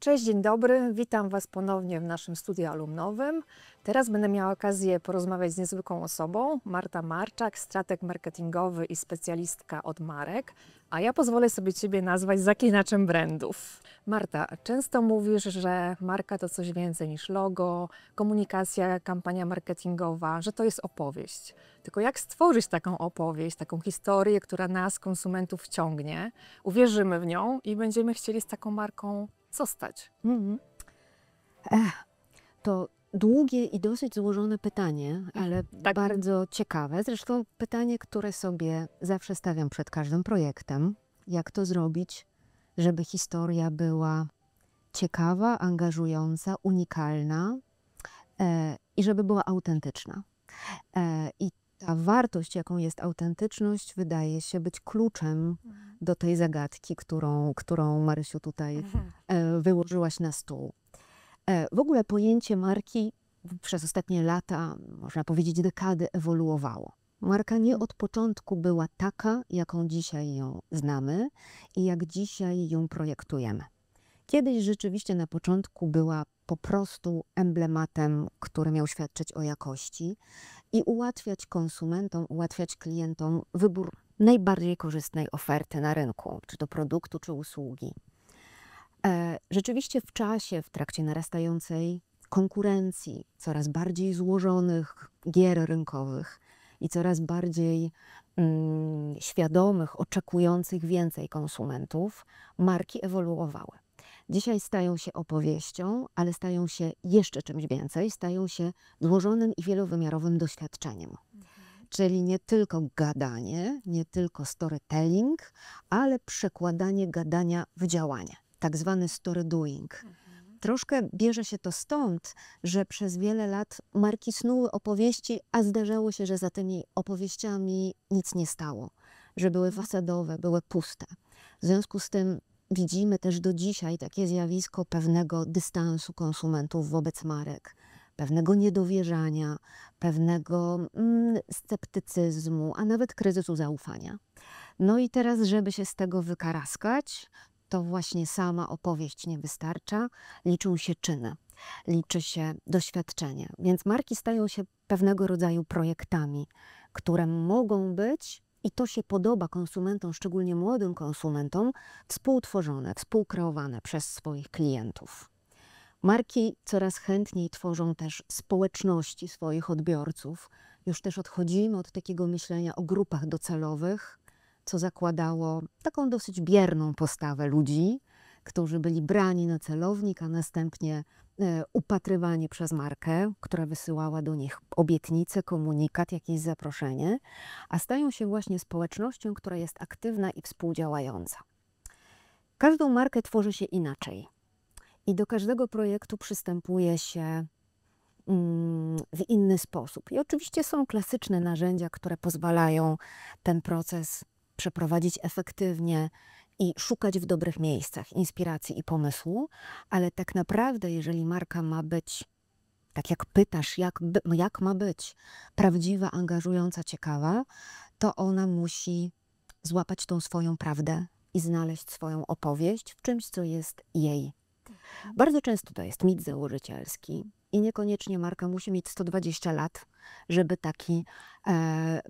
Cześć, dzień dobry. Witam Was ponownie w naszym studiu alumnowym. Teraz będę miała okazję porozmawiać z niezwykłą osobą, Marta Marczak, strateg marketingowy i specjalistka od marek, a ja pozwolę sobie Ciebie nazwać zaklinaczem brandów. Marta, często mówisz, że marka to coś więcej niż logo, komunikacja, kampania marketingowa, że to jest opowieść. Tylko jak stworzyć taką opowieść, taką historię, która nas, konsumentów, wciągnie, uwierzymy w nią i będziemy chcieli z taką marką zostać? To długie i dosyć złożone pytanie, ale Tak. bardzo ciekawe. Zresztą pytanie, które sobie zawsze stawiam przed każdym projektem. Jak to zrobić, żeby historia była ciekawa, angażująca, unikalna i żeby była autentyczna. I ta wartość, jaką jest autentyczność, wydaje się być kluczem do tej zagadki, którą Marysiu tutaj wyłożyłaś na stół. W ogóle pojęcie marki przez ostatnie lata, można powiedzieć dekady, ewoluowało. Marka nie od początku była taka, jaką dzisiaj ją znamy i jak dzisiaj ją projektujemy. Kiedyś rzeczywiście na początku była po prostu emblematem, który miał świadczyć o jakości i ułatwiać konsumentom, ułatwiać klientom wybór najbardziej korzystnej oferty na rynku, czy to produktu, czy usługi. Rzeczywiście w czasie, w trakcie narastającej konkurencji, coraz bardziej złożonych gier rynkowych i coraz bardziej świadomych, oczekujących więcej konsumentów, marki ewoluowały. Dzisiaj stają się opowieścią, ale stają się jeszcze czymś więcej, stają się złożonym i wielowymiarowym doświadczeniem. Czyli nie tylko gadanie, nie tylko storytelling, ale przekładanie gadania w działanie. Tak zwany story doing. Troszkę bierze się to stąd, że przez wiele lat marki snuły opowieści, a zdarzało się, że za tymi opowieściami nic nie stało. Że były fasadowe, były puste. W związku z tym widzimy też do dzisiaj takie zjawisko pewnego dystansu konsumentów wobec marek, pewnego niedowierzania, pewnego sceptycyzmu, a nawet kryzysu zaufania. No i teraz, żeby się z tego wykaraskać, to właśnie sama opowieść nie wystarcza, liczą się czyny, liczy się doświadczenie. Więc marki stają się pewnego rodzaju projektami, które mogą być, i to się podoba konsumentom, szczególnie młodym konsumentom, współtworzone, współkreowane przez swoich klientów. Marki coraz chętniej tworzą też społeczności swoich odbiorców. Już też odchodzimy od takiego myślenia o grupach docelowych, co zakładało taką dosyć bierną postawę ludzi, którzy byli brani na celownik, a następnie upatrywani przez markę, która wysyłała do nich obietnicę, komunikat, jakieś zaproszenie, a stają się właśnie społecznością, która jest aktywna i współdziałająca. Każdą markę tworzy się inaczej i do każdego projektu przystępuje się w inny sposób. I oczywiście są klasyczne narzędzia, które pozwalają ten proces przeprowadzić efektywnie i szukać w dobrych miejscach inspiracji i pomysłu, ale tak naprawdę, jeżeli marka ma być, tak jak pytasz, jak ma być prawdziwa, angażująca, ciekawa, to ona musi złapać tą swoją prawdę i znaleźć swoją opowieść w czymś, co jest jej. Bardzo często to jest mit założycielski i niekoniecznie marka musi mieć 120 lat, żeby taki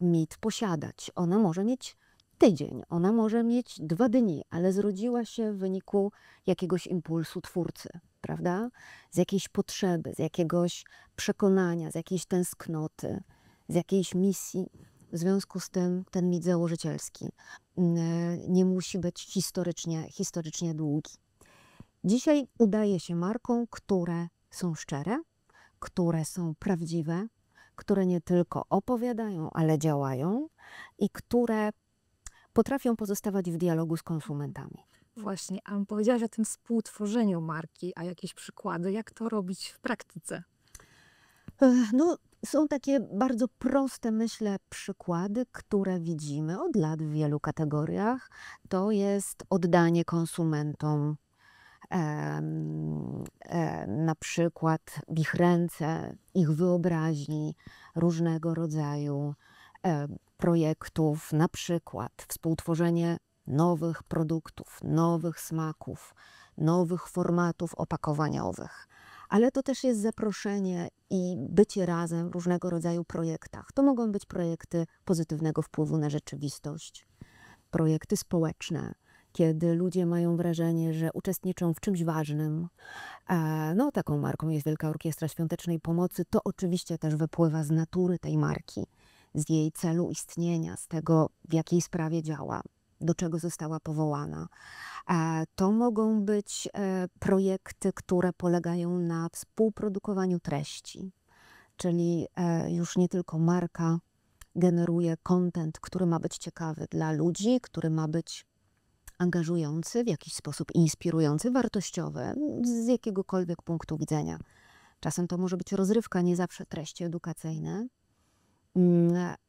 mit posiadać. Ona może mieć tydzień, ona może mieć 2 dni, ale zrodziła się w wyniku jakiegoś impulsu twórcy, prawda? Z jakiejś potrzeby, z jakiegoś przekonania, z jakiejś tęsknoty, z jakiejś misji. W związku z tym ten mit założycielski nie musi być historycznie długi. Dzisiaj udaje się markom, które są szczere, które są prawdziwe, które nie tylko opowiadają, ale działają i które potrafią pozostawać w dialogu z konsumentami. Właśnie, a powiedziałaś o tym współtworzeniu marki, a jakieś przykłady, jak to robić w praktyce? No, są takie bardzo proste, myślę, przykłady, które widzimy od lat w wielu kategoriach. To jest oddanie konsumentom na przykład w ich ręce, ich wyobraźni różnego rodzaju projektów, na przykład współtworzenie nowych produktów, nowych smaków, nowych formatów opakowaniowych. Ale to też jest zaproszenie i bycie razem w różnego rodzaju projektach. To mogą być projekty pozytywnego wpływu na rzeczywistość, projekty społeczne, kiedy ludzie mają wrażenie, że uczestniczą w czymś ważnym. No, taką marką jest Wielka Orkiestra Świątecznej Pomocy. To oczywiście też wypływa z natury tej marki, z jej celu istnienia, z tego, w jakiej sprawie działa, do czego została powołana. To mogą być projekty, które polegają na współprodukowaniu treści, czyli już nie tylko marka generuje content, który ma być ciekawy dla ludzi, który ma być angażujący, w jakiś sposób inspirujący, wartościowy, z jakiegokolwiek punktu widzenia. Czasem to może być rozrywka, nie zawsze treści edukacyjne,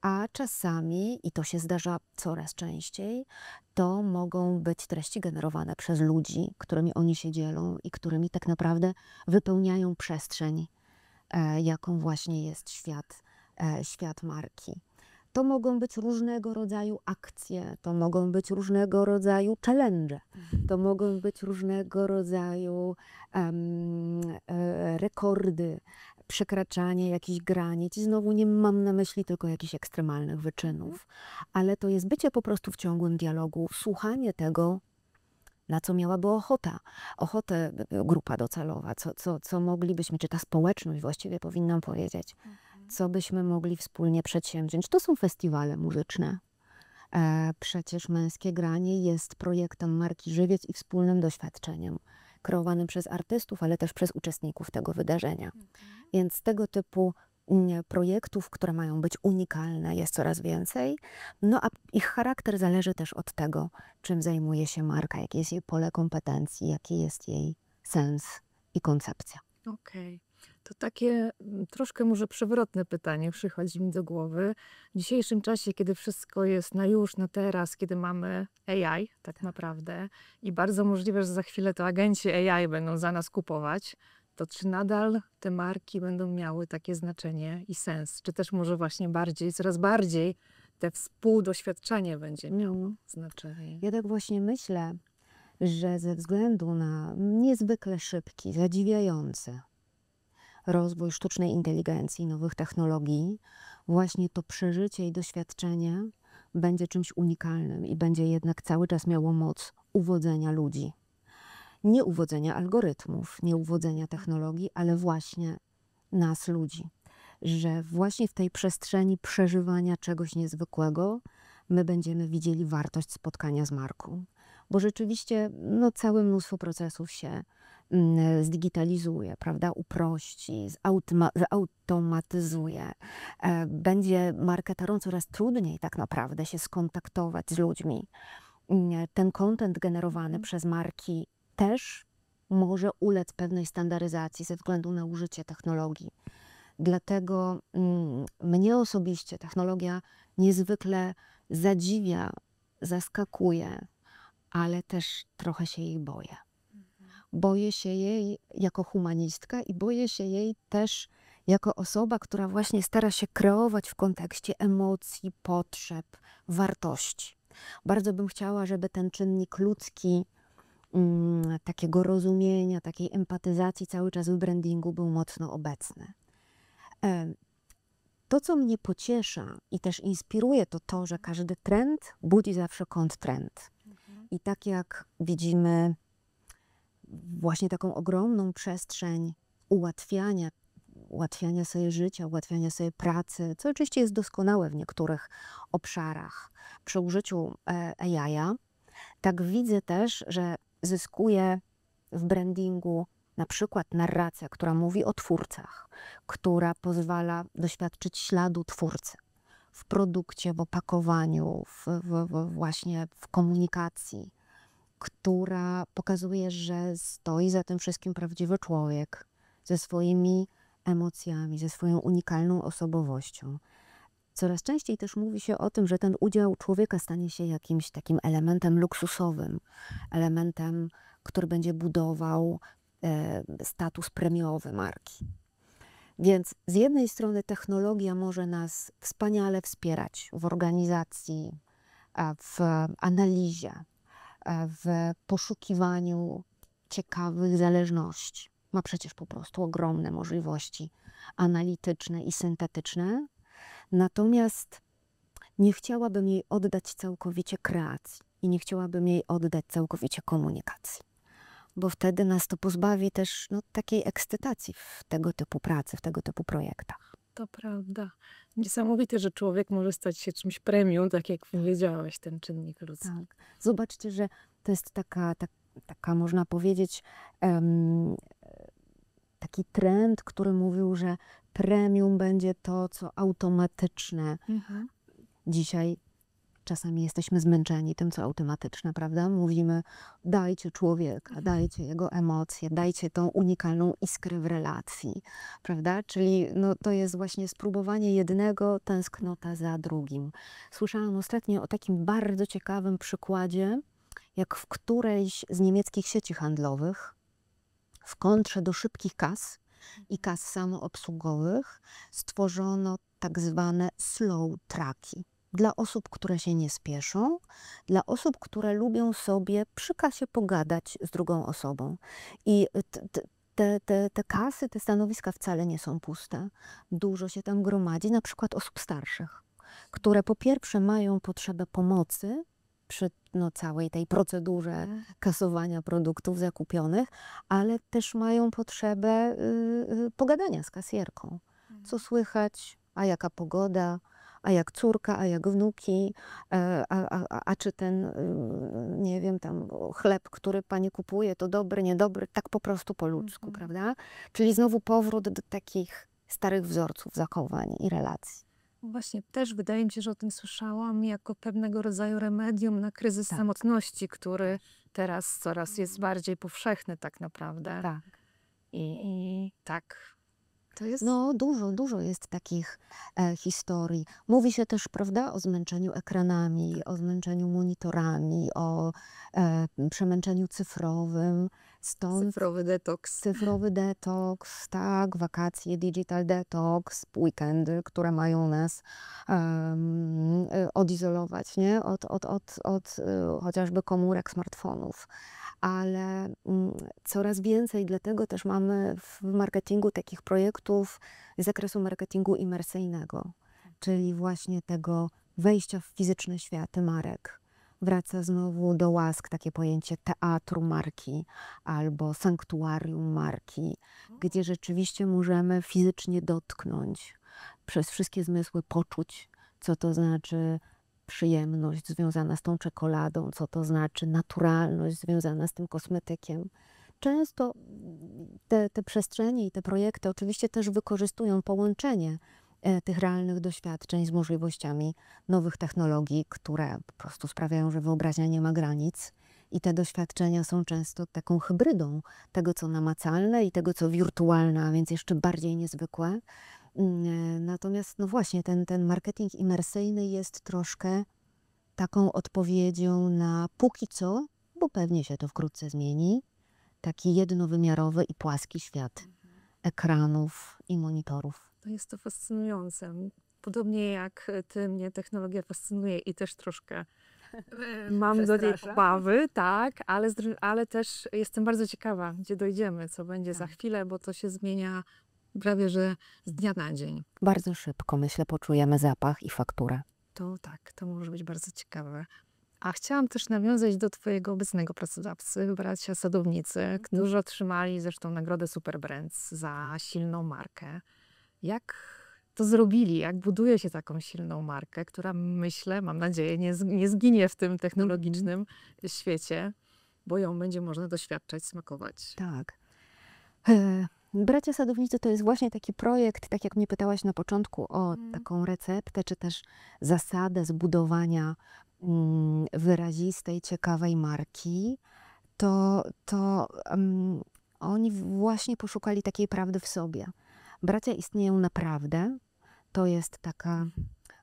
a czasami, i to się zdarza coraz częściej, to mogą być treści generowane przez ludzi, którymi oni się dzielą i którymi tak naprawdę wypełniają przestrzeń, jaką właśnie jest świat marki. To mogą być różnego rodzaju akcje, to mogą być różnego rodzaju challenge, to mogą być różnego rodzaju rekordy, przekraczanie jakichś granic. I znowu nie mam na myśli tylko jakichś ekstremalnych wyczynów, ale to jest bycie po prostu w ciągłym dialogu, słuchanie tego, na co miałaby ochotę grupa docelowa, co moglibyśmy, czy ta społeczność właściwie powinnam powiedzieć, co byśmy mogli wspólnie przedsięwziąć. To są festiwale muzyczne. Przecież Męskie Granie jest projektem marki Żywiec i wspólnym doświadczeniem, kreowanym przez artystów, ale też przez uczestników tego wydarzenia. Więc tego typu projektów, które mają być unikalne, jest coraz więcej. No a ich charakter zależy też od tego, czym zajmuje się marka, jakie jest jej pole kompetencji, jaki jest jej sens i koncepcja. Okej. To takie troszkę może przewrotne pytanie przychodzi mi do głowy. W dzisiejszym czasie, kiedy wszystko jest na już, na teraz, kiedy mamy AI tak naprawdę i bardzo możliwe, że za chwilę to agenci AI będą za nas kupować, to czy nadal te marki będą miały takie znaczenie i sens? Czy też może właśnie coraz bardziej te współdoświadczenie będzie miało znaczenie? Ja tak właśnie myślę, że ze względu na niezwykle szybki, zadziwiający rozwój sztucznej inteligencji, nowych technologii, właśnie to przeżycie i doświadczenie będzie czymś unikalnym i będzie jednak cały czas miało moc uwodzenia ludzi. Nie uwodzenia algorytmów, nie uwodzenia technologii, ale właśnie nas, ludzi. Że właśnie w tej przestrzeni przeżywania czegoś niezwykłego my będziemy widzieli wartość spotkania z marką. Bo rzeczywiście całe mnóstwo procesów się zdigitalizuje, prawda, uprości, zautomatyzuje. Będzie marketerom coraz trudniej tak naprawdę się skontaktować z ludźmi. Ten content generowany przez marki też może ulec pewnej standaryzacji ze względu na użycie technologii. Dlatego mnie osobiście technologia niezwykle zadziwia, zaskakuje, ale też trochę się jej boję. Boję się jej jako humanistka i boję się jej też jako osoba, która właśnie stara się kreować w kontekście emocji, potrzeb, wartości. Bardzo bym chciała, żeby ten czynnik ludzki, takiego rozumienia, takiej empatyzacji cały czas w brandingu był mocno obecny. To, co mnie pociesza i też inspiruje, to to, że każdy trend budzi zawsze kontrtrend. I tak jak widzimy właśnie taką ogromną przestrzeń ułatwiania sobie życia, ułatwiania sobie pracy, co oczywiście jest doskonałe w niektórych obszarach przy użyciu AI-a, tak widzę też, że zyskuje w brandingu na przykład narracja, która mówi o twórcach, która pozwala doświadczyć śladu twórcy w produkcie, w opakowaniu, właśnie w komunikacji, która pokazuje, że stoi za tym wszystkim prawdziwy człowiek ze swoimi emocjami, ze swoją unikalną osobowością. Coraz częściej też mówi się o tym, że ten udział człowieka stanie się jakimś takim elementem luksusowym, elementem, który będzie budował status premiowy marki. Więc z jednej strony technologia może nas wspaniale wspierać w organizacji, w analizie, w poszukiwaniu ciekawych zależności. Ma przecież po prostu ogromne możliwości analityczne i syntetyczne. Natomiast nie chciałabym jej oddać całkowicie kreacji i nie chciałabym jej oddać całkowicie komunikacji, bo wtedy nas to pozbawi też takiej ekscytacji w tego typu pracy, w tego typu projektach. To prawda. Niesamowite, że człowiek może stać się czymś premium, tak jak powiedziałeś, ten czynnik ludzki. Tak. Zobaczcie, że to jest taka można powiedzieć, taki trend, który mówił, że premium będzie to, co automatyczne. Dzisiaj czasami jesteśmy zmęczeni tym, co automatyczne, prawda? Mówimy, dajcie człowieka, dajcie jego emocje, dajcie tą unikalną iskrę w relacji, prawda? Czyli to jest właśnie spróbowanie jednego, tęsknota za drugim. Słyszałam ostatnio o takim bardzo ciekawym przykładzie, jak w którejś z niemieckich sieci handlowych w kontrze do szybkich kas i kas samoobsługowych stworzono tak zwane slow tracki. Dla osób, które się nie spieszą, dla osób, które lubią sobie przy kasie pogadać z drugą osobą. I te kasy, te stanowiska wcale nie są puste. Dużo się tam gromadzi, na przykład osób starszych, które po pierwsze mają potrzebę pomocy przy całej tej procedurze kasowania produktów zakupionych, ale też mają potrzebę pogadania z kasjerką. Co słychać, a jaka pogoda, a jak córka, a jak wnuki, a czy ten, nie wiem, tam chleb, który pani kupuje, to dobry, niedobry, tak po prostu po ludzku, prawda? Czyli znowu powrót do takich starych wzorców zachowań i relacji. Właśnie, też wydaje mi się, że o tym słyszałam jako pewnego rodzaju remedium na kryzys samotności, który teraz coraz jest bardziej powszechny tak naprawdę. Tak. I tak, to jest... Dużo jest takich historii. Mówi się też, prawda, o zmęczeniu ekranami, o zmęczeniu monitorami, o przemęczeniu cyfrowym. Stąd Cyfrowy detoks. cyfrowy detoks, tak, wakacje, digital detoks, weekendy, które mają nas odizolować, nie? Od chociażby komórek, smartfonów. Ale coraz więcej, dlatego też mamy w marketingu takich projektów z zakresu marketingu imersyjnego, czyli właśnie tego wejścia w fizyczne światy marek. Wraca znowu do łask takie pojęcie teatru marki albo sanktuarium marki, gdzie rzeczywiście możemy fizycznie dotknąć, przez wszystkie zmysły poczuć, co to znaczy przyjemność związana z tą czekoladą, co to znaczy naturalność związana z tym kosmetykiem. Często te przestrzenie i te projekty oczywiście też wykorzystują połączenie tych realnych doświadczeń z możliwościami nowych technologii, które po prostu sprawiają, że wyobraźnia nie ma granic i te doświadczenia są często taką hybrydą tego, co namacalne i tego, co wirtualne, a więc jeszcze bardziej niezwykłe. Natomiast właśnie ten marketing imersyjny jest troszkę taką odpowiedzią na póki co, bo pewnie się to wkrótce zmieni, taki jednowymiarowy i płaski świat ekranów i monitorów. To jest to fascynujące. Podobnie jak ty, mnie technologia fascynuje i też troszkę mam do niej obawy, tak, ale też jestem bardzo ciekawa, gdzie dojdziemy, co będzie za chwilę, bo to się zmienia prawie że z dnia na dzień. Bardzo szybko, myślę, poczujemy zapach i fakturę. To tak, to może być bardzo ciekawe. A chciałam też nawiązać do twojego obecnego pracodawcy, bracia sadownicy, którzy otrzymali zresztą nagrodę Super Brands za silną markę. Jak to zrobili? Jak buduje się taką silną markę, która myślę, mam nadzieję, nie zginie w tym technologicznym świecie, bo ją będzie można doświadczać, smakować. Tak. Bracia Sadownicy to jest właśnie taki projekt, tak jak mnie pytałaś na początku o taką receptę, czy też zasadę zbudowania wyrazistej, ciekawej marki, to oni właśnie poszukali takiej prawdy w sobie. Bracia istnieją naprawdę. To jest taka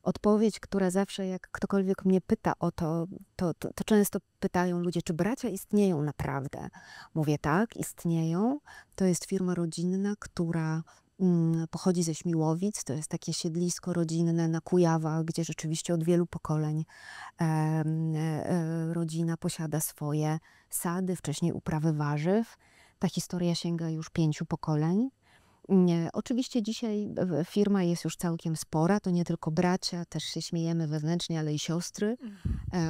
odpowiedź, która zawsze, jak ktokolwiek mnie pyta o to często pytają ludzie, czy bracia istnieją naprawdę. Mówię tak, istnieją. To jest firma rodzinna, która pochodzi ze Śmiłowic. To jest takie siedlisko rodzinne na Kujawach, gdzie rzeczywiście od wielu pokoleń rodzina posiada swoje sady, wcześniej uprawy warzyw. Ta historia sięga już 5 pokoleń. Oczywiście dzisiaj firma jest już całkiem spora, to nie tylko bracia, też się śmiejemy wewnętrznie, ale i siostry.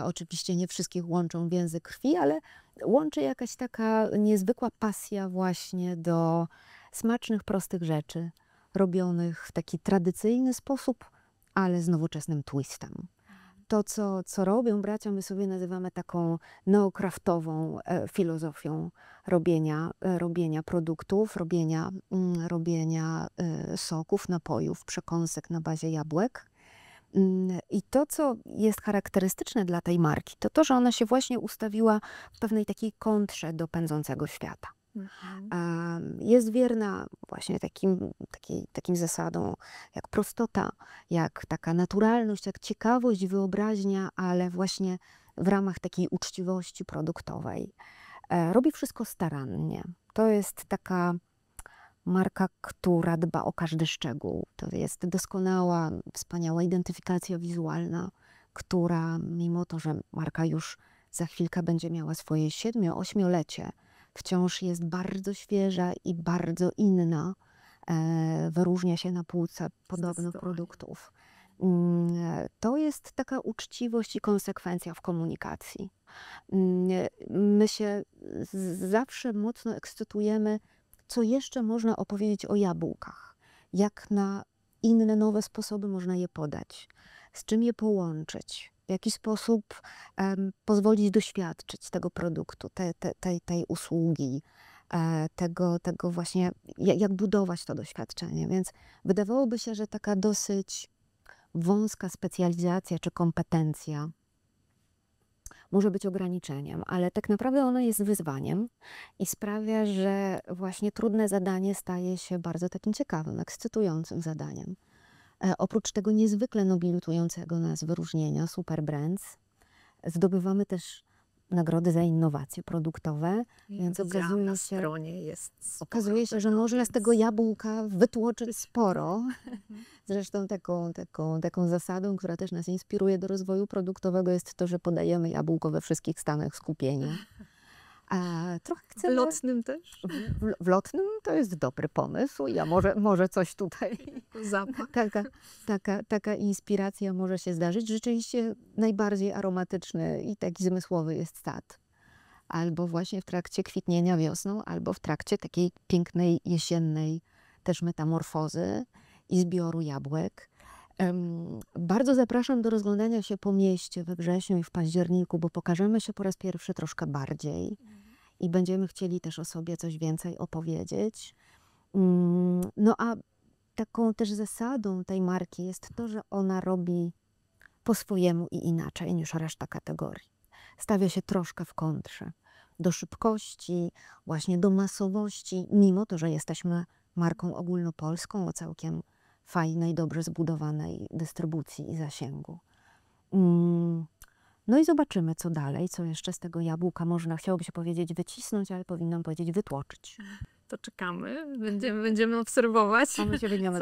Oczywiście nie wszystkich łączą więzy krwi, ale łączy jakaś taka niezwykła pasja właśnie do smacznych, prostych rzeczy, robionych w taki tradycyjny sposób, ale z nowoczesnym twistem. To, co robią bracia, my sobie nazywamy taką neokraftową filozofią robienia produktów, robienia soków, napojów, przekąsek na bazie jabłek. I to, co jest charakterystyczne dla tej marki, to to, że ona się właśnie ustawiła w pewnej takiej kontrze do pędzącego świata. Jest wierna właśnie takim zasadom jak prostota, jak taka naturalność, jak ciekawość, wyobraźnia, ale właśnie w ramach takiej uczciwości produktowej. Robi wszystko starannie. To jest taka marka, która dba o każdy szczegół. To jest doskonała, wspaniała identyfikacja wizualna, która mimo to, że marka już za chwilkę będzie miała swoje 7-8-lecie, wciąż jest bardzo świeża i bardzo inna. Wyróżnia się na półce podobnych produktów. To jest taka uczciwość i konsekwencja w komunikacji. My się zawsze mocno ekscytujemy, co jeszcze można opowiedzieć o jabłkach. Jak na inne, nowe sposoby można je podać. Z czym je połączyć. W jaki sposób pozwolić doświadczyć tego produktu, tej usługi, tego właśnie, jak budować to doświadczenie. Więc wydawałoby się, że taka dosyć wąska specjalizacja czy kompetencja może być ograniczeniem, ale tak naprawdę ona jest wyzwaniem i sprawia, że właśnie trudne zadanie staje się bardzo takim ciekawym, ekscytującym zadaniem. Oprócz tego niezwykle nobilitującego nas wyróżnienia Super Brands, zdobywamy też nagrody za innowacje produktowe, więc okazuje się, że można z tego jabłka wytłoczyć sporo. Zresztą taką zasadą, która też nas inspiruje do rozwoju produktowego, jest to, że podajemy jabłko we wszystkich stanach skupienia. Trochę chcemy... W lotnym też? W lotnym to jest dobry pomysł. Ja może coś tutaj... Zapach. Taka inspiracja może się zdarzyć. Rzeczywiście najbardziej aromatyczny i taki zmysłowy jest sad. Albo właśnie w trakcie kwitnienia wiosną, albo w trakcie takiej pięknej jesiennej też metamorfozy i zbioru jabłek. Bardzo zapraszam do rozglądania się po mieście we wrześniu i w październiku, bo pokażemy się po raz pierwszy troszkę bardziej i będziemy chcieli też o sobie coś więcej opowiedzieć. No a taką też zasadą tej marki jest to, że ona robi po swojemu i inaczej niż reszta kategorii. Stawia się troszkę w kontrze do szybkości, właśnie do masowości, mimo to, że jesteśmy marką ogólnopolską o całkiem fajnej, dobrze zbudowanej dystrybucji i zasięgu. No i zobaczymy, co dalej, co jeszcze z tego jabłka można, chciałoby się powiedzieć, wycisnąć, ale powinnam powiedzieć wytłoczyć. To czekamy, będziemy obserwować, A my się będziemy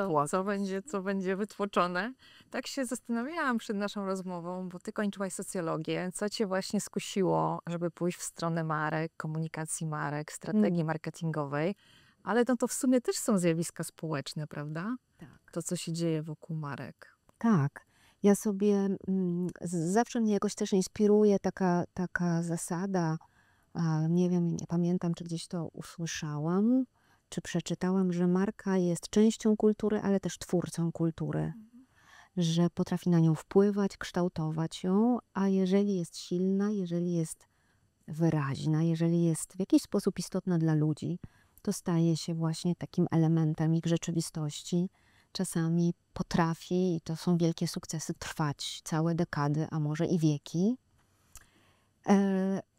co będzie wytłoczone. Tak się zastanawiałam przed naszą rozmową, bo ty kończyłaś socjologię. Co cię właśnie skusiło, żeby pójść w stronę marek, komunikacji marek, strategii marketingowej? Ale to w sumie też są zjawiska społeczne, prawda? Tak. To, co się dzieje wokół marek. Tak. Ja sobie, zawsze mnie jakoś też inspiruje taka zasada, nie wiem, nie pamiętam, czy gdzieś to usłyszałam, czy przeczytałam, że marka jest częścią kultury, ale też twórcą kultury. Że potrafi na nią wpływać, kształtować ją, a jeżeli jest silna, jeżeli jest wyraźna, jeżeli jest w jakiś sposób istotna dla ludzi, to staje się właśnie takim elementem ich rzeczywistości. Czasami potrafi, i to są wielkie sukcesy, trwać całe dekady, a może i wieki.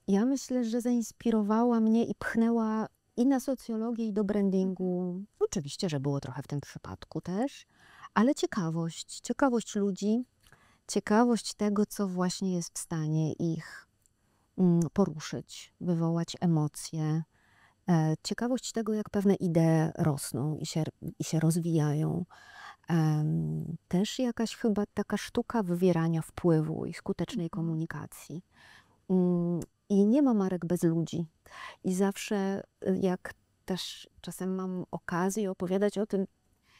Ja myślę, że zainspirowała mnie i pchnęła i na socjologię, i do brandingu. Oczywiście, że było trochę w tym przypadku też, ale ciekawość ludzi, ciekawość tego, co właśnie jest w stanie ich poruszyć, wywołać emocje, ciekawość tego, jak pewne idee rosną i się rozwijają. Też jakaś chyba taka sztuka wywierania wpływu i skutecznej komunikacji. I nie ma marek bez ludzi. I zawsze, jak też czasem mam okazję opowiadać o tym,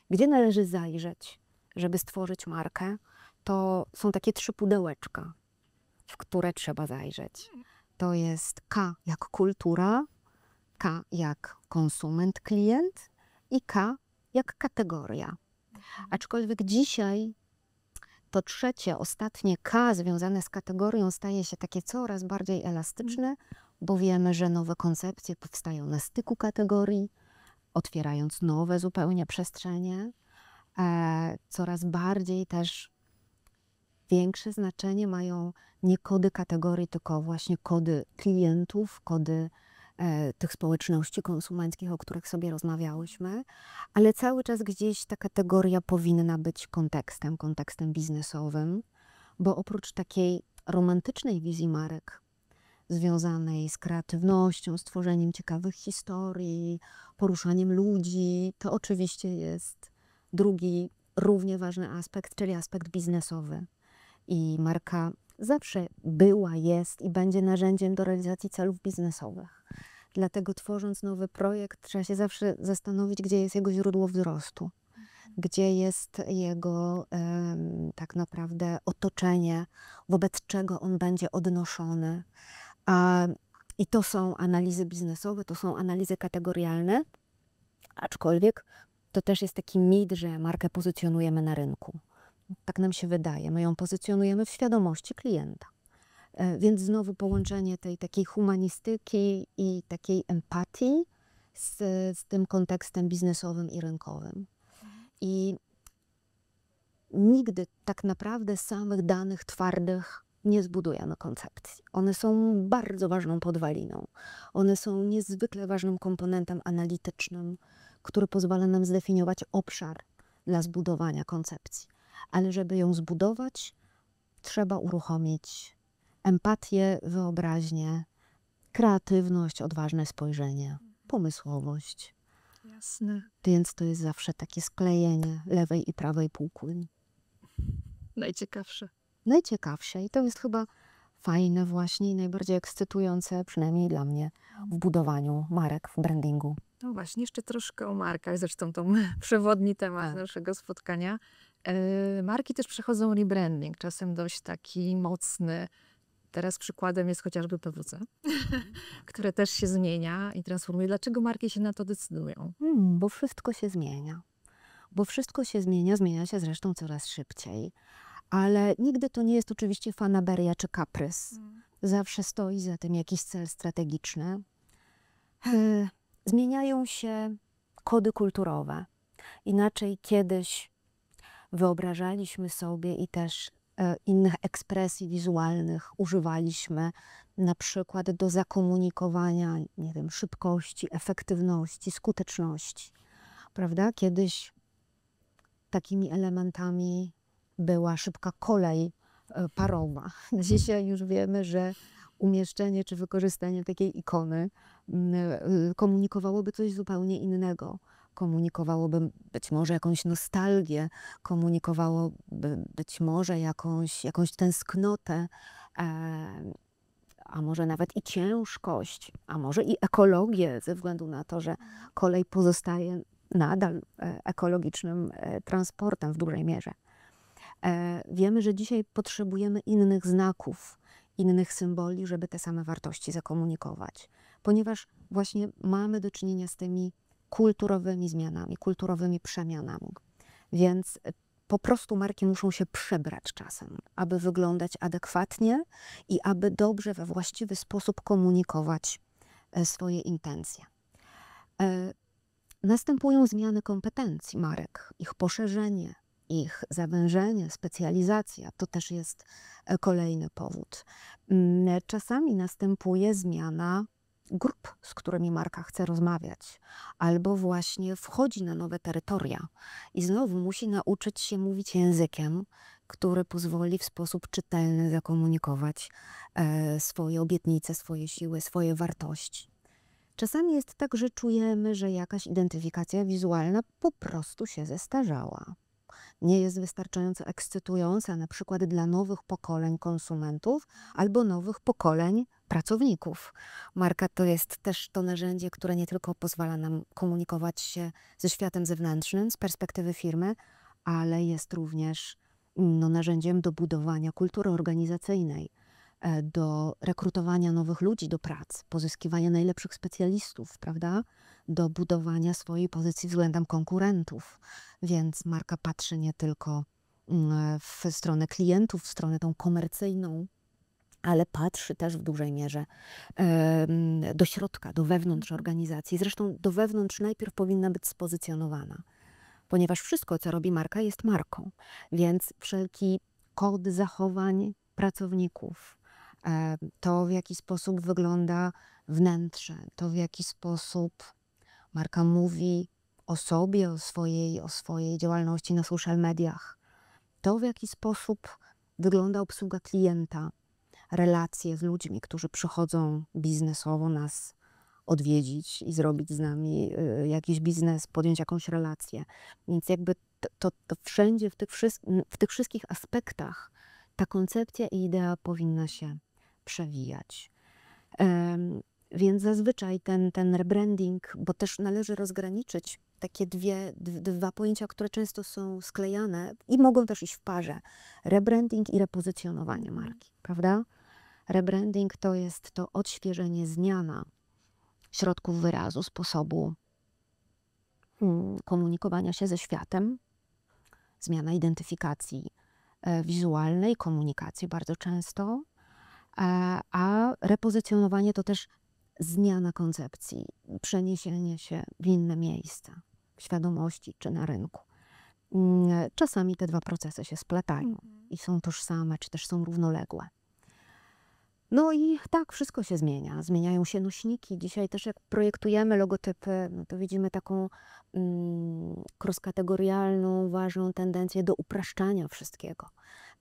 gdzie należy zajrzeć, żeby stworzyć markę, to są takie 3 pudełeczka, w które trzeba zajrzeć. To jest K jak kultura, K jak konsument, klient i K jak kategoria. Aczkolwiek dzisiaj to trzecie, ostatnie K związane z kategorią staje się takie coraz bardziej elastyczne, bo wiemy, że nowe koncepcje powstają na styku kategorii, otwierając nowe zupełnie przestrzenie. Coraz bardziej też większe znaczenie mają nie kody kategorii, tylko właśnie kody klientów, kody tych społeczności konsumenckich, o których sobie rozmawiałyśmy, ale cały czas gdzieś ta kategoria powinna być kontekstem biznesowym, bo oprócz takiej romantycznej wizji marek, związanej z kreatywnością, stworzeniem ciekawych historii, poruszaniem ludzi, to oczywiście jest drugi równie ważny aspekt, czyli aspekt biznesowy. I marka zawsze była, jest i będzie narzędziem do realizacji celów biznesowych. Dlatego tworząc nowy projekt, trzeba się zawsze zastanowić, gdzie jest jego źródło wzrostu, gdzie jest jego tak naprawdę otoczenie, wobec czego on będzie odnoszony. I to są analizy biznesowe, to są analizy kategorialne, aczkolwiek to też jest taki mit, że markę pozycjonujemy na rynku. Tak nam się wydaje. My ją pozycjonujemy w świadomości klienta. Więc znowu połączenie tej takiej humanistyki i takiej empatii z tym kontekstem biznesowym i rynkowym. I nigdy tak naprawdę samych danych twardych nie zbudujemy koncepcji. One są bardzo ważną podwaliną. One są niezwykle ważnym komponentem analitycznym, który pozwala nam zdefiniować obszar dla zbudowania koncepcji. Ale żeby ją zbudować, trzeba uruchomić empatię, wyobraźnię, kreatywność, odważne spojrzenie, pomysłowość. Jasne. Więc to jest zawsze takie sklejenie lewej i prawej półkuli. Najciekawsze. Najciekawsze i to jest chyba fajne właśnie i najbardziej ekscytujące, przynajmniej dla mnie, w budowaniu marek, w brandingu. No właśnie, jeszcze troszkę o markach, zresztą to przewodni temat naszego spotkania. Marki też przechodzą rebranding, czasem dość taki mocny. Teraz przykładem jest chociażby PWC, które też się zmienia i transformuje. Dlaczego marki się na to decydują? Bo wszystko się zmienia. Bo wszystko się zmienia się zresztą coraz szybciej. Ale nigdy to nie jest oczywiście fanaberia czy kaprys. Zawsze stoi za tym jakiś cel strategiczny. Zmieniają się kody kulturowe. Inaczej kiedyś wyobrażaliśmy sobie i też innych ekspresji wizualnych używaliśmy na przykład do zakomunikowania, nie wiem, szybkości, efektywności, skuteczności. Prawda? Kiedyś takimi elementami była szybka kolej parowa. Dzisiaj już wiemy, że umieszczenie czy wykorzystanie takiej ikony komunikowałoby coś zupełnie innego. Komunikowałoby być może jakąś nostalgię, komunikowałoby być może jakąś tęsknotę, a może nawet i ciężkość, a może i ekologię, ze względu na to, że kolej pozostaje nadal ekologicznym transportem w dużej mierze. Wiemy, że dzisiaj potrzebujemy innych znaków, innych symboli, żeby te same wartości zakomunikować, ponieważ właśnie mamy do czynienia z tymi kulturowymi zmianami, kulturowymi przemianami. Więc po prostu marki muszą się przebrać czasem, aby wyglądać adekwatnie i aby dobrze, we właściwy sposób komunikować swoje intencje. Następują zmiany kompetencji marek, ich poszerzenie, ich zawężenie, specjalizacja, to też jest kolejny powód. Czasami następuje zmiana grup, z którymi marka chce rozmawiać, albo właśnie wchodzi na nowe terytoria i znowu musi nauczyć się mówić językiem, który pozwoli w sposób czytelny zakomunikować swoje obietnice, swoje siły, swoje wartości. Czasami jest tak, że czujemy, że jakaś identyfikacja wizualna po prostu się zestarzała. Nie jest wystarczająco ekscytująca na przykład dla nowych pokoleń konsumentów albo nowych pokoleń pracowników. Marka to jest też to narzędzie, które nie tylko pozwala nam komunikować się ze światem zewnętrznym z perspektywy firmy, ale jest również narzędziem do budowania kultury organizacyjnej, do rekrutowania nowych ludzi do pracy, pozyskiwania najlepszych specjalistów, prawda? Do budowania swojej pozycji względem konkurentów. Więc marka patrzy nie tylko w stronę klientów, w stronę tą komercyjną, ale patrzy też w dużej mierze do środka, do wewnątrz organizacji. Zresztą do wewnątrz najpierw powinna być spozycjonowana, ponieważ wszystko, co robi marka, jest marką. Więc wszelki kod zachowań pracowników, to w jaki sposób wygląda wnętrze, to w jaki sposób marka mówi o sobie, o swojej działalności na social mediach, to w jaki sposób wygląda obsługa klienta, relacje z ludźmi, którzy przychodzą biznesowo nas odwiedzić i zrobić z nami jakiś biznes, podjąć jakąś relację. Więc jakby to wszędzie, w tych wszystkich aspektach ta koncepcja i idea powinna się przewijać. Więc zazwyczaj ten rebranding, bo też należy rozgraniczyć takie dwa pojęcia, które często są sklejane i mogą też iść w parze. Rebranding i repozycjonowanie marki, prawda? Rebranding to jest to odświeżenie, zmiana środków wyrazu, sposobu komunikowania się ze światem, zmiana identyfikacji wizualnej, komunikacji bardzo często, a repozycjonowanie to też zmiana koncepcji, przeniesienie się w inne miejsca, w świadomości czy na rynku. Czasami te dwa procesy się splatają i są tożsame, czy też są równoległe. No i tak, wszystko się zmienia. Zmieniają się nośniki. Dzisiaj też jak projektujemy logotypy, no to widzimy taką cross-kategorialną, ważną tendencję do upraszczania wszystkiego.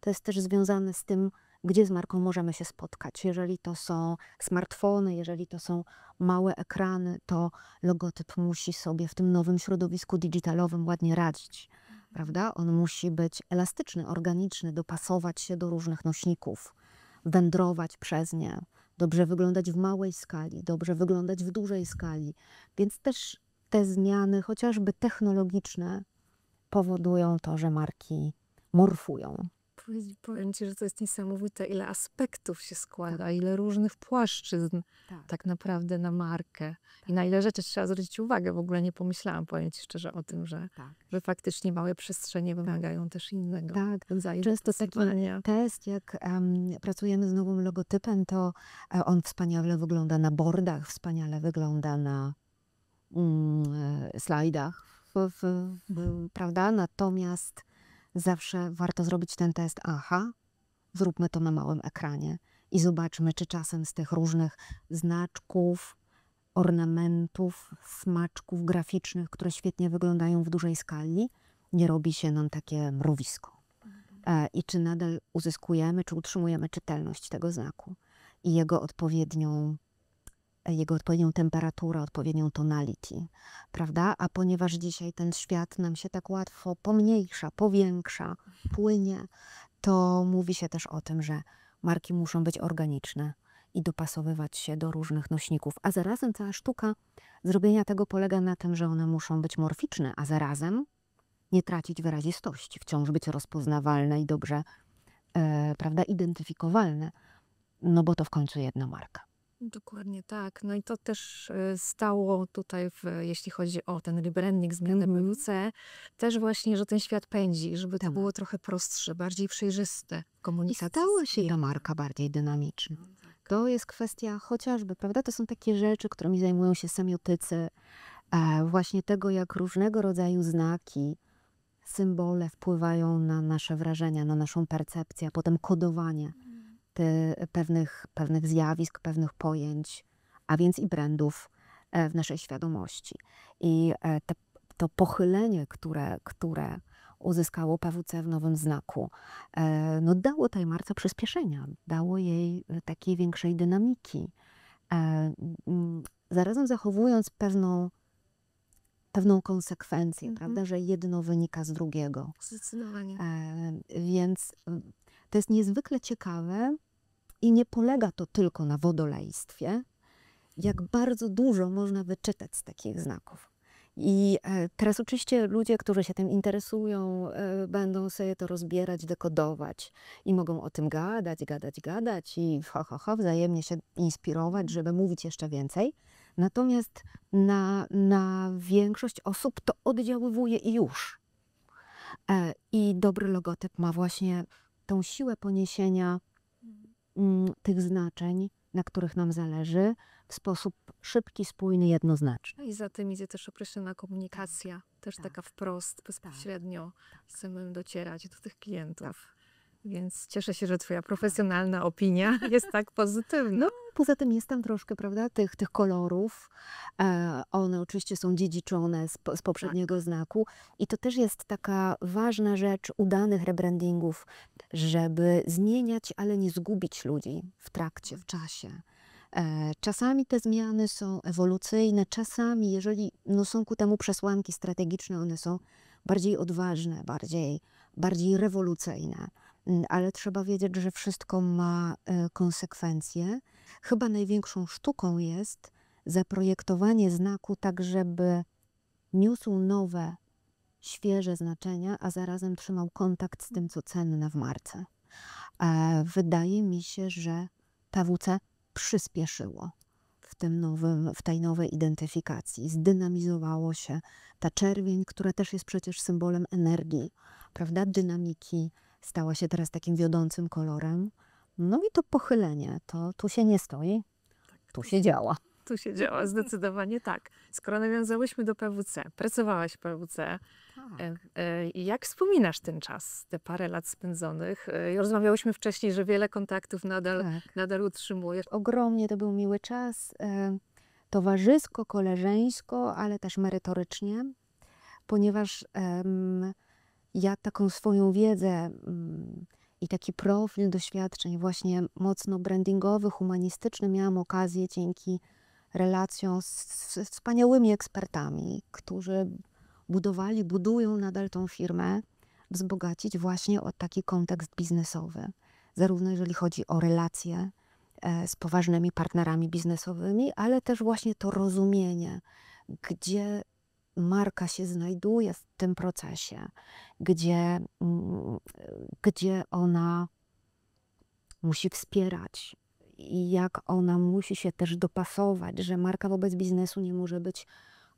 To jest też związane z tym, gdzie z marką możemy się spotkać. Jeżeli to są smartfony, jeżeli to są małe ekrany, to logotyp musi sobie w tym nowym środowisku digitalowym ładnie radzić, prawda? On musi być elastyczny, organiczny, dopasować się do różnych nośników, wędrować przez nie, dobrze wyglądać w małej skali, dobrze wyglądać w dużej skali. Więc też te zmiany, chociażby technologiczne, powodują to, że marki morfują. Powiem ci, że to jest niesamowite, ile aspektów się składa, ile różnych płaszczyzn tak naprawdę na markę. I na ile rzeczy trzeba zwrócić uwagę. W ogóle nie pomyślałam, powiem ci szczerze, o tym, że faktycznie małe przestrzenie wymagają też innego rodzaju Często taki test, jak pracujemy z nowym logotypem, to on wspaniale wygląda na boardach, wspaniale wygląda na slajdach, prawda? Natomiast zawsze warto zrobić ten test, zróbmy to na małym ekranie i zobaczmy, czy czasem z tych różnych znaczków, ornamentów, smaczków graficznych, które świetnie wyglądają w dużej skali, nie robi się nam takie mrowisko. I czy nadal uzyskujemy, czy utrzymujemy czytelność tego znaku i jego odpowiednią temperaturę, odpowiednią tonality, prawda? A ponieważ dzisiaj ten świat nam się tak łatwo pomniejsza, powiększa, płynie, to mówi się też o tym, że marki muszą być organiczne i dopasowywać się do różnych nośników. A zarazem cała sztuka zrobienia tego polega na tym, że one muszą być morficzne, a zarazem nie tracić wyrazistości, wciąż być rozpoznawalne i dobrze, prawda, identyfikowalne, no bo to w końcu jedna marka. Dokładnie tak. No i to też stało tutaj, jeśli chodzi o ten rebranding, zmianę PWC, też właśnie, że ten świat pędzi, żeby to było trochę prostsze, bardziej przejrzyste w komunikacji. I stała się ta marka bardziej dynamiczna. To jest kwestia chociażby, prawda, to są takie rzeczy, którymi zajmują się semiotycy, właśnie tego, jak różnego rodzaju znaki, symbole wpływają na nasze wrażenia, na naszą percepcję, a potem kodowanie pewnych zjawisk, pewnych pojęć, a więc i brandów w naszej świadomości. I to pochylenie, które uzyskało PWC w nowym znaku, no dało tej marce przyspieszenia, dało jej takiej większej dynamiki. zarazem zachowując pewną konsekwencję, prawda, że jedno wynika z drugiego. Zdecydowanie. Więc to jest niezwykle ciekawe i nie polega to tylko na wodolejstwie, jak bardzo dużo można wyczytać z takich znaków. I teraz oczywiście ludzie, którzy się tym interesują, będą sobie to rozbierać, dekodować i mogą o tym gadać i wzajemnie się inspirować, żeby mówić jeszcze więcej. Natomiast na większość osób to oddziaływuje i już. I dobry logotyp ma właśnie tą siłę poniesienia tych znaczeń, na których nam zależy, w sposób szybki, spójny, jednoznaczny. I za tym idzie też określona komunikacja, też taka wprost, bezpośrednio chcemy docierać do tych klientów. Więc cieszę się, że twoja profesjonalna opinia jest tak pozytywna. No, poza tym jest tam troszkę, prawda, tych kolorów. One oczywiście są dziedziczone z poprzedniego znaku. I to też jest taka ważna rzecz udanych rebrandingów, żeby zmieniać, ale nie zgubić ludzi w trakcie, w czasie. Czasami te zmiany są ewolucyjne, czasami, jeżeli są ku temu przesłanki strategiczne, one są bardziej odważne, bardziej rewolucyjne. Ale trzeba wiedzieć, że wszystko ma konsekwencje. Chyba największą sztuką jest zaprojektowanie znaku tak, żeby niósł nowe, świeże znaczenia, a zarazem trzymał kontakt z tym, co cenne w marce. Wydaje mi się, że PWC przyspieszyło w tej nowej identyfikacji. Zdynamizowało się. Ta czerwień, która też jest przecież symbolem energii, prawda, dynamiki, stała się teraz takim wiodącym kolorem. No i to pochylenie, to tu się nie stoi, tu się działa. Tu się działa, zdecydowanie tak. Skoro nawiązałyśmy do PWC, pracowałaś w PWC, jak wspominasz ten czas, te parę lat spędzonych? Rozmawiałyśmy wcześniej, że wiele kontaktów nadal utrzymujesz. Ogromnie to był miły czas, towarzysko, koleżeńsko, ale też merytorycznie, ponieważ ja taką swoją wiedzę i taki profil doświadczeń właśnie mocno brandingowy, humanistyczny miałam okazję dzięki relacjom z wspaniałymi ekspertami, którzy budują nadal tą firmę, wzbogacić właśnie o taki kontekst biznesowy. Zarówno jeżeli chodzi o relacje z poważnymi partnerami biznesowymi, ale też właśnie to rozumienie, gdzie marka się znajduje w tym procesie, gdzie ona musi wspierać i jak ona musi się też dopasować, że marka wobec biznesu nie może być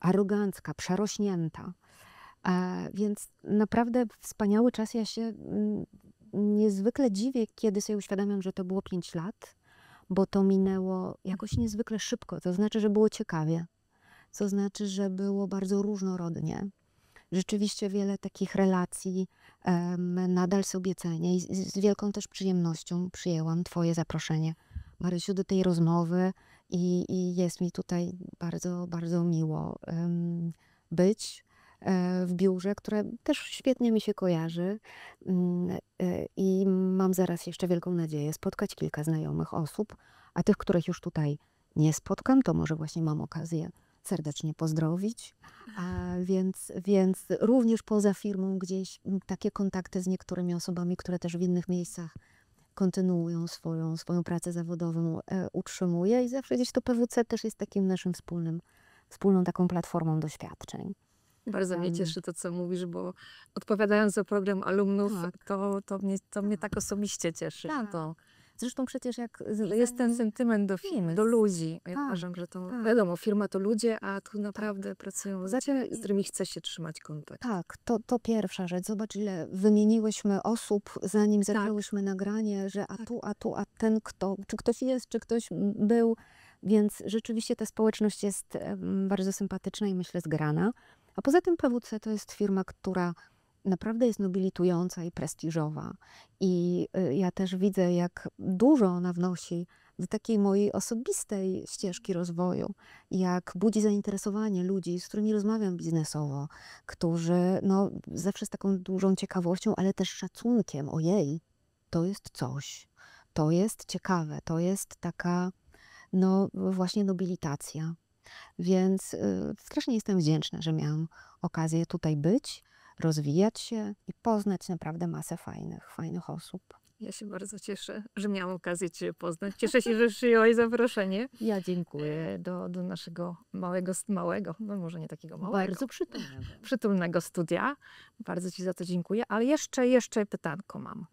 arogancka, przerośnięta. Więc naprawdę wspaniały czas. Ja się niezwykle dziwię, kiedy sobie uświadamiam, że to było 5 lat, bo to minęło jakoś niezwykle szybko. To znaczy, że było ciekawie. To znaczy, że było bardzo różnorodnie. Rzeczywiście wiele takich relacji nadal sobie cenię i z wielką też przyjemnością przyjęłam twoje zaproszenie, Marysiu, do tej rozmowy i jest mi tutaj bardzo, bardzo miło być w biurze, które też świetnie mi się kojarzy i mam zaraz jeszcze wielką nadzieję spotkać kilka znajomych osób, a tych, których już tutaj nie spotkam, to może właśnie mam okazję serdecznie pozdrowić. Więc również poza firmą gdzieś takie kontakty z niektórymi osobami, które też w innych miejscach kontynuują swoją pracę zawodową, utrzymuję i zawsze gdzieś to PWC też jest takim naszym wspólną taką platformą doświadczeń. Bardzo mnie cieszy to, co mówisz, bo odpowiadając za program alumnów, to mnie tak osobiście cieszy. Tak. To Zresztą przecież jak jest ten sentyment do firmy, do ludzi. Ja Tak, uważam, że to tak. wiadomo, firma to ludzie, a tu naprawdę pracują ludzie, z którymi chce się trzymać kontakt. Tak, to pierwsza rzecz. Zobacz, ile wymieniłyśmy osób, zanim zaczęłyśmy nagranie, że a ten kto, czy ktoś jest, czy ktoś był. Więc rzeczywiście ta społeczność jest bardzo sympatyczna i myślę zgrana. A poza tym PWC to jest firma, która naprawdę jest nobilitująca i prestiżowa. I ja też widzę, jak dużo ona wnosi do takiej mojej osobistej ścieżki rozwoju. Jak budzi zainteresowanie ludzi, z którymi rozmawiam biznesowo, którzy zawsze z taką dużą ciekawością, ale też szacunkiem. Ojej, to jest coś, to jest ciekawe, to jest taka właśnie nobilitacja. Więc strasznie jestem wdzięczna, że miałam okazję tutaj być, rozwijać się i poznać naprawdę masę fajnych osób. Ja się bardzo cieszę, że miałam okazję Cię poznać. Cieszę się, że przyjęłaś zaproszenie. Ja dziękuję do naszego małego, no może nie takiego małego, Bardzo przytomnego. przytulnego studia. Bardzo Ci za to dziękuję. Ale jeszcze pytanko mam.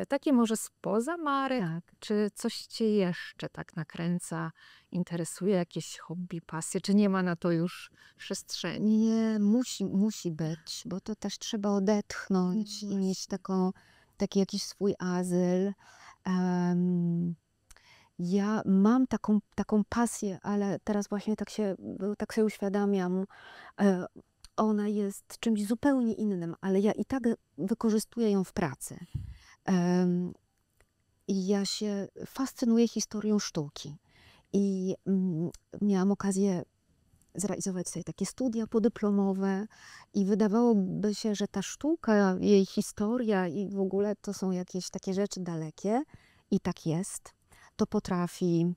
Takie może spoza marek, Tak. czy coś Cię jeszcze tak nakręca, interesuje, jakieś hobby, pasje, czy nie ma na to już przestrzeni? Nie, musi być, bo to też trzeba odetchnąć i mieć taki jakiś swój azyl. Ja mam taką pasję, ale teraz właśnie tak się uświadamiam, e, ona jest czymś zupełnie innym, ale ja i tak wykorzystuję ją w pracy. I ja się fascynuję historią sztuki. I miałam okazję zrealizować sobie takie studia podyplomowe i wydawałoby się, że ta sztuka, jej historia i w ogóle to są jakieś takie rzeczy dalekie i tak jest. To potrafi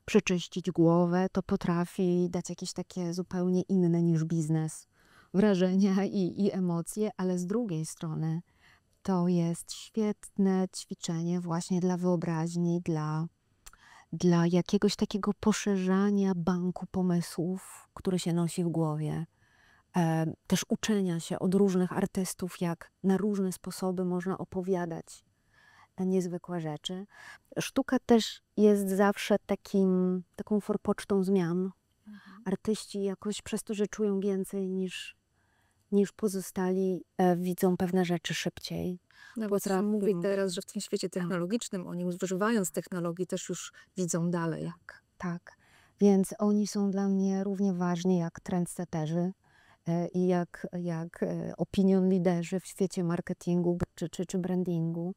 przeczyścić głowę, to potrafi dać jakieś takie zupełnie inne niż biznes wrażenia i emocje, ale z drugiej strony to jest świetne ćwiczenie właśnie dla wyobraźni, dla jakiegoś takiego poszerzania banku pomysłów, który się nosi w głowie. Też uczenia się od różnych artystów, jak na różne sposoby można opowiadać niezwykłe rzeczy. Sztuka też jest zawsze taką forpocztą zmian. Artyści jakoś przez to, że czują więcej niż pozostali, widzą pewne rzeczy szybciej. Nawet mówię teraz, że w tym świecie technologicznym oni używając technologii też już widzą dalej. Tak, więc oni są dla mnie równie ważni jak trendsetterzy i jak opinion liderzy w świecie marketingu czy brandingu.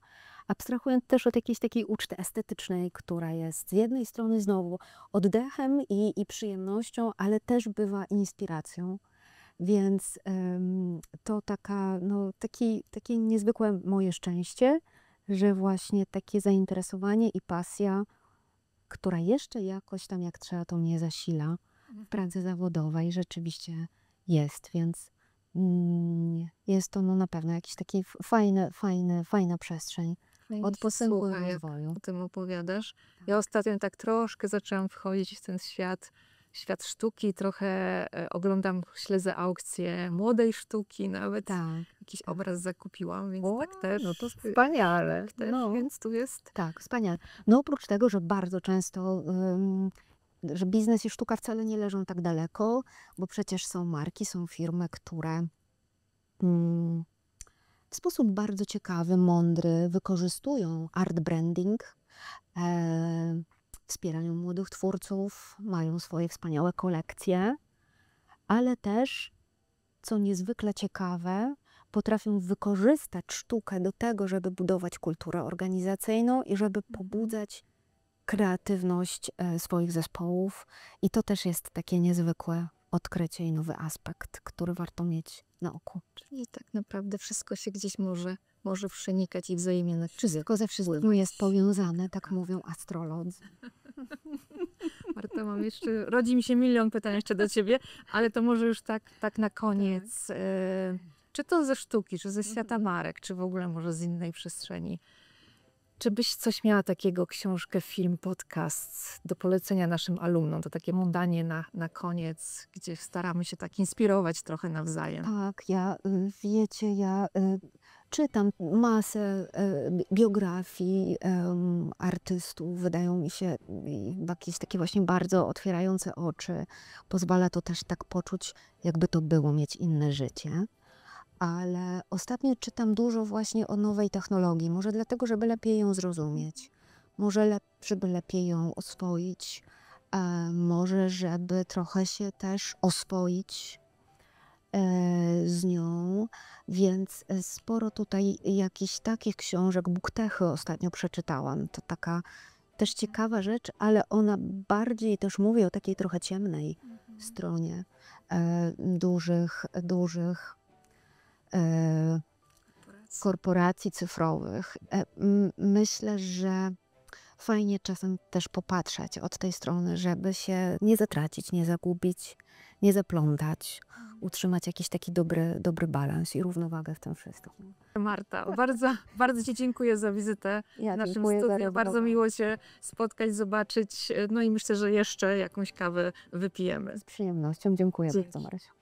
Abstrahując też od jakiejś takiej uczty estetycznej, która jest z jednej strony znowu oddechem i przyjemnością, ale też bywa inspiracją. Więc to takie niezwykłe moje szczęście, że właśnie takie zainteresowanie i pasja, która jeszcze jakoś tam jak trzeba, to mnie zasila w pracy zawodowej, rzeczywiście jest. Więc jest to na pewno jakiś taki fajna przestrzeń od postępu do rozwoju. O tym opowiadasz. Ja ostatnio tak troszkę zaczęłam wchodzić w ten świat sztuki, trochę oglądam, śledzę aukcje młodej sztuki, nawet jakiś obraz zakupiłam, więc tak też. No to wspaniale. Więc tu jest. Tak, wspaniale. No oprócz tego, że bardzo często, że biznes i sztuka wcale nie leżą tak daleko, bo przecież są marki, są firmy, które w sposób bardzo ciekawy, mądry wykorzystują art branding, wspierają młodych twórców, mają swoje wspaniałe kolekcje, ale też, co niezwykle ciekawe, potrafią wykorzystać sztukę do tego, żeby budować kulturę organizacyjną i żeby pobudzać kreatywność swoich zespołów. I to też jest takie niezwykłe odkrycie i nowy aspekt, który warto mieć na oku. Czyli tak naprawdę wszystko się gdzieś może przenikać i wzajemnie na Wszystko ze wszystkim jest powiązane, tak mówią astrolodzy. Marta, rodzi mi się milion pytań jeszcze do ciebie, ale to może już tak na koniec. Czy to ze sztuki, czy ze świata marek, czy w ogóle może z innej przestrzeni? Czy byś coś miała takiego, książkę, film, podcast do polecenia naszym alumnom? To takie mundanie na koniec, gdzie staramy się tak inspirować trochę nawzajem. Tak, wiecie, czytam masę biografii artystów. Wydają mi się jakieś takie właśnie bardzo otwierające oczy. Pozwala to też tak poczuć, jakby to było mieć inne życie. Ale ostatnio czytam dużo właśnie o nowej technologii. Może dlatego, żeby lepiej ją zrozumieć. Może żeby lepiej ją oswoić. Może żeby trochę się też oswoić z nią. Więc sporo tutaj jakichś takich książek, Buktechy ostatnio przeczytałam. To taka też ciekawa rzecz, ale ona bardziej też mówi o takiej trochę ciemnej stronie dużych korporacji cyfrowych. Myślę, że fajnie czasem też popatrzeć od tej strony, żeby się nie zatracić, nie zagubić, nie zaplątać, utrzymać jakiś taki dobry balans i równowagę w tym wszystkim. Marta, bardzo Ci dziękuję za wizytę Ja w naszym dziękuję za studiu. Bardzo rozmowę. miło Cię spotkać, zobaczyć. No i myślę, że jeszcze jakąś kawę wypijemy. Z przyjemnością. Dziękuję Dzięki. bardzo, Marysiu.